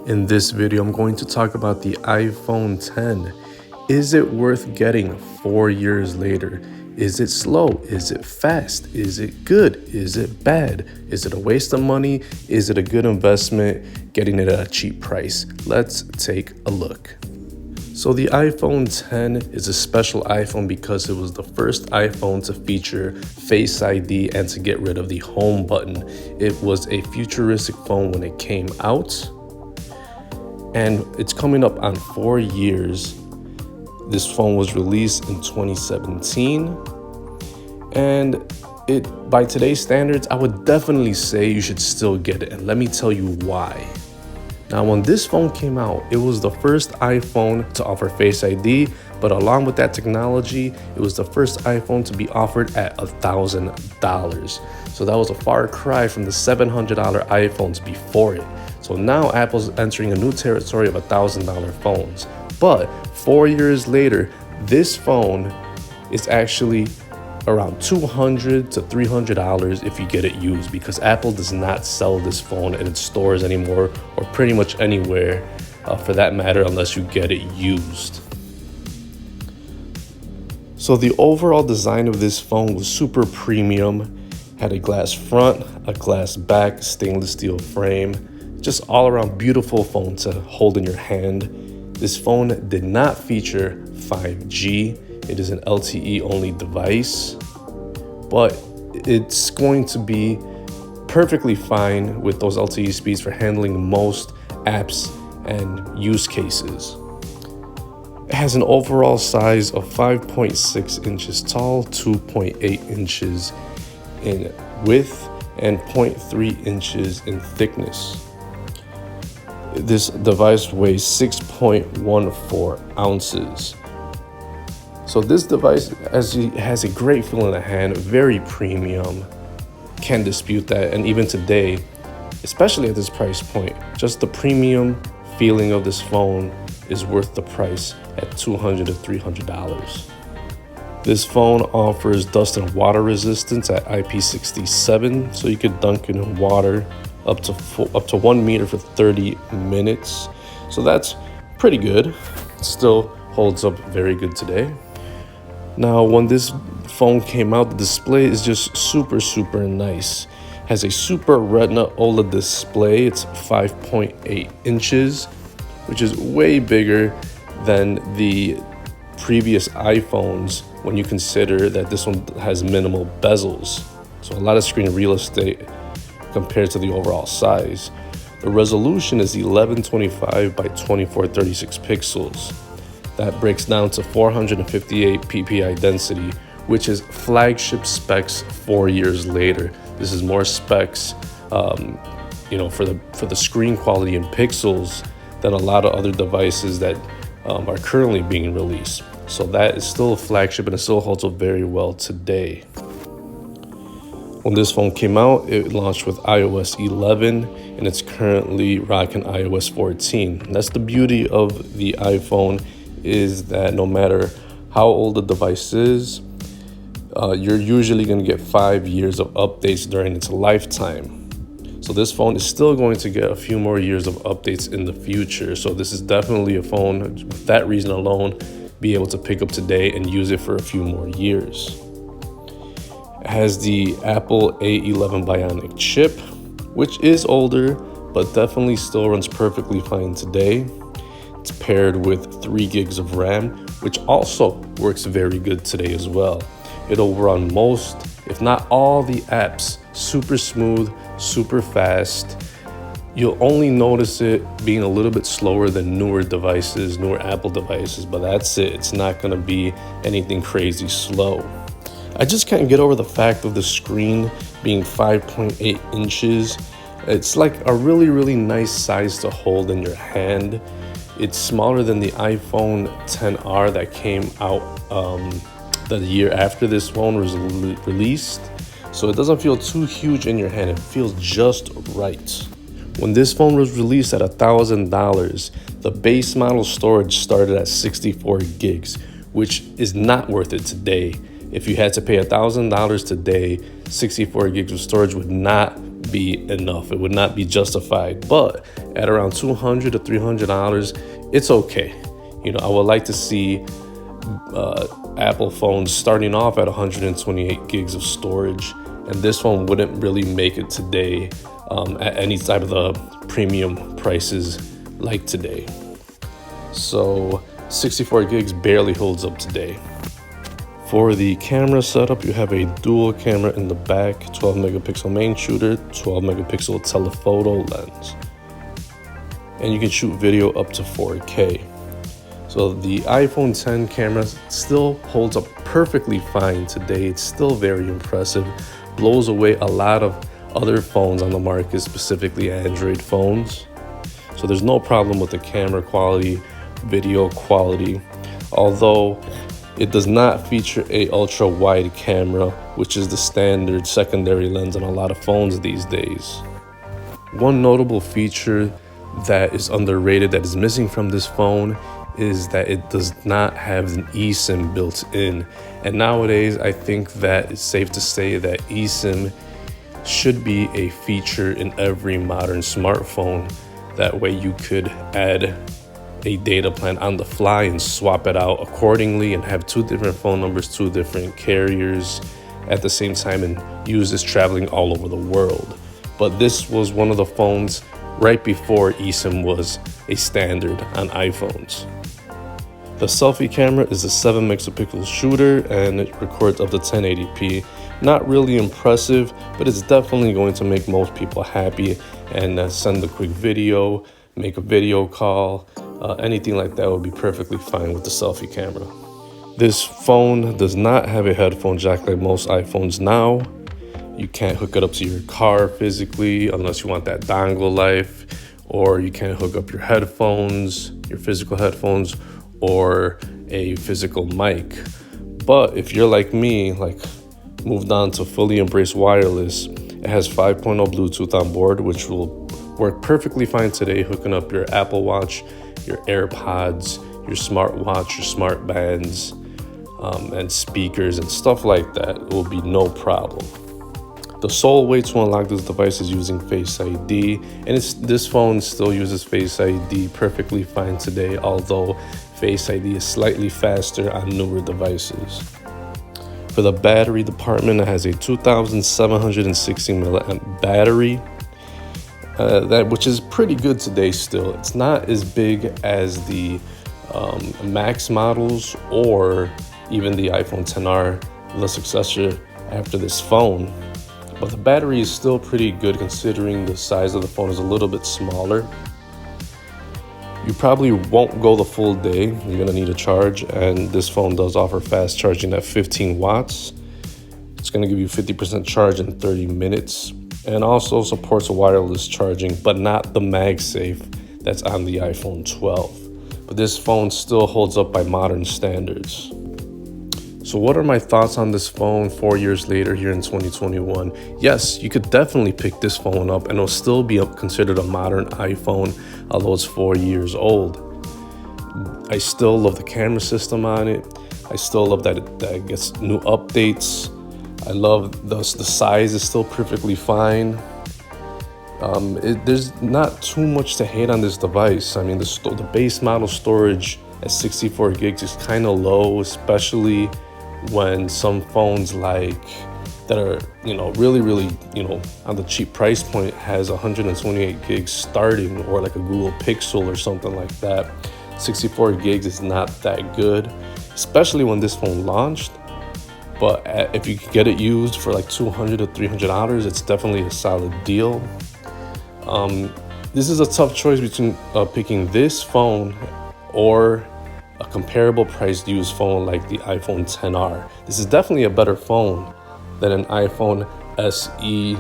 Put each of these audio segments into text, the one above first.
In this video, I'm going to talk about the iPhone X. Is it worth getting 4 years later? Is it slow? Is it fast? Is it good? Is it bad? Is it a waste of money? Is it a good investment getting it at a cheap price? Let's take a look. So the iPhone X is a special iPhone because it was the first iPhone to feature Face ID and to get rid of the home button. It was a futuristic phone when it came out, and it's coming up on 4 years. This phone was released in 2017, and by today's standards, I would definitely say you should still get it, and let me tell you why. Now, when this phone came out, it was the first iPhone to offer Face ID, but along with that technology, it was the first iPhone to be offered at $1,000. So that was a far cry from the $700 iPhones before it. So now Apple's entering a new territory of $1,000 phones. But 4 years later, this phone is actually around $200 to $300 if you get it used, because Apple does not sell this phone in its stores anymore, or pretty much anywhere for that matter, unless you get it used. So the overall design of this phone was super premium. Had a glass front, a glass back, stainless steel frame, just all around beautiful phone to hold in your hand. This phone did not feature 5G. It is an LTE only device, but it's going to be perfectly fine with those LTE speeds for handling most apps and use cases. It has an overall size of 5.6 inches tall, 2.8 inches in width, and 0.3 inches in thickness. This device weighs 6.14 ounces. So this device has a great feel in the hand, very premium, can't dispute that. And even today, especially at this price point, just the premium feeling of this phone is worth the price at $200 to $300. This phone offers dust and water resistance at IP67, so you could dunk it in water up to 1 meter for 30 minutes. So that's pretty good. It still holds up very good today. Now, when this phone came out, the display is just super nice. Has a Super Retina OLED display. It's 5.8 inches, which is way bigger than the previous iPhones when you consider that this one has minimal bezels. So a lot of screen real estate compared to the overall size. The resolution is 1125 by 2436 pixels. That breaks down to 458 ppi density, which is flagship specs 4 years later. This is more specs, for the screen quality in pixels than a lot of other devices that are currently being released. So that is still a flagship, and it still holds up very well today. When this phone came out, it launched with iOS 11, and it's currently rocking iOS 14. That's the beauty of the iPhone, is that no matter how old the device is, you're usually going to get 5 years of updates during its lifetime. So this phone is still going to get a few more years of updates in the future. So this is definitely a phone, with that reason alone, be able to pick up today and use it for a few more years. It has the Apple A11 Bionic chip, which is older, but definitely still runs perfectly fine today. It's paired with 3 gigs of RAM, which also works very good today as well. It'll run most, if not all, the apps super smooth, super fast. You'll only notice it being a little bit slower than newer Apple devices, but that's it. It's not going to be anything crazy slow. I just can't get over the fact of the screen being 5.8 inches. It's like a really nice size to hold in your hand. It's smaller than the iPhone XR that came out the year after this phone was released. So it doesn't feel too huge in your hand. It feels just right. When this phone was released at $1,000, the base model storage started at 64 gigs, which is not worth it today. If you had to pay $1,000 today, 64 gigs of storage would not not be enough. It would not be justified. But at around $200 to $300, it's okay. You know, I would like to see Apple phones starting off at 128 gigs of storage, and this one wouldn't really make it today at any type of the premium prices like today. So 64 gigs barely holds up today. For the camera setup, you have a dual camera in the back, 12 megapixel main shooter, 12 megapixel telephoto lens. And you can shoot video up to 4K. So the iPhone X camera still holds up perfectly fine today. It's still very impressive, blows away a lot of other phones on the market, specifically Android phones. So there's no problem with the camera quality, video quality, although it does not feature a ultra wide camera, which is the standard secondary lens on a lot of phones these days. One notable feature that is underrated, that is missing from this phone, is that it does not have an eSIM built in. And nowadays, I think that it's safe to say that eSIM should be a feature in every modern smartphone. That way you could add a data plan on the fly and swap it out accordingly and have two different phone numbers, two different carriers at the same time, and use this traveling all over the world. But this was one of the phones right before eSIM was a standard on iPhones. The selfie camera is a 7 megapixel shooter and it records up to 1080p. Not really impressive, but it's definitely going to make most people happy and send a quick video, make a video call, anything like that would be perfectly fine with the selfie camera. This phone does not have a headphone jack like most iPhones now. You can't hook it up to your car physically unless you want that dongle life, or you can't hook up your headphones, your physical headphones, or a physical mic. But if you're like me, like moved on to fully embrace wireless, it has 5.0 Bluetooth on board, which will work perfectly fine today, hooking up your Apple Watch, your AirPods, your smartwatch, your smart bands, and speakers and stuff like that. It will be no problem. The sole way to unlock this device is using Face ID, and this phone still uses Face ID perfectly fine today, although Face ID is slightly faster on newer devices. For the battery department, it has a 2,760 milliamp battery, which is pretty good today still. It's not as big as the Max models or even the iPhone XR, the successor after this phone. But the battery is still pretty good considering the size of the phone is a little bit smaller. You probably won't go the full day. You're gonna need a charge, and this phone does offer fast charging at 15 watts. It's gonna give you 50% charge in 30 minutes, and also supports wireless charging, but not the MagSafe that's on the iPhone 12. But this phone still holds up by modern standards. So what are my thoughts on this phone 4 years later here in 2021? Yes, you could definitely pick this phone up and it'll still be considered a modern iPhone, although it's 4 years old. I still love the camera system on it. I still love that it gets new updates. I love the size is still perfectly fine. There's not too much to hate on this device. I mean, the base model storage at 64 gigs is kind of low, especially when some phones like that are, really, on the cheap price point has 128 gigs starting, or like a Google Pixel or something like that. 64 gigs is not that good, especially when this phone launched. But if you could get it used for like $200 to $300, it's definitely a solid deal. This is a tough choice between picking this phone or a comparable priced used phone like the iPhone XR. This is definitely a better phone than an iPhone SE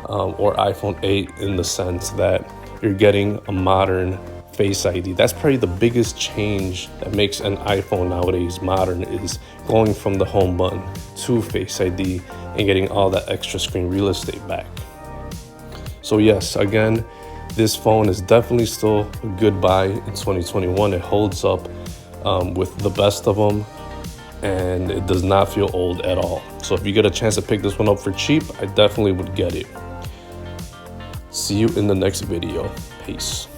or iPhone 8 in the sense that you're getting a modern Face ID. That's probably the biggest change that makes an iPhone nowadays modern, is going from the home button to Face ID and getting all that extra screen real estate back. So yes, again, this phone is definitely still a good buy in 2021. It holds up with the best of them, and it does not feel old at all. So if you get a chance to pick this one up for cheap, I definitely would get it. See you in the next video. Peace.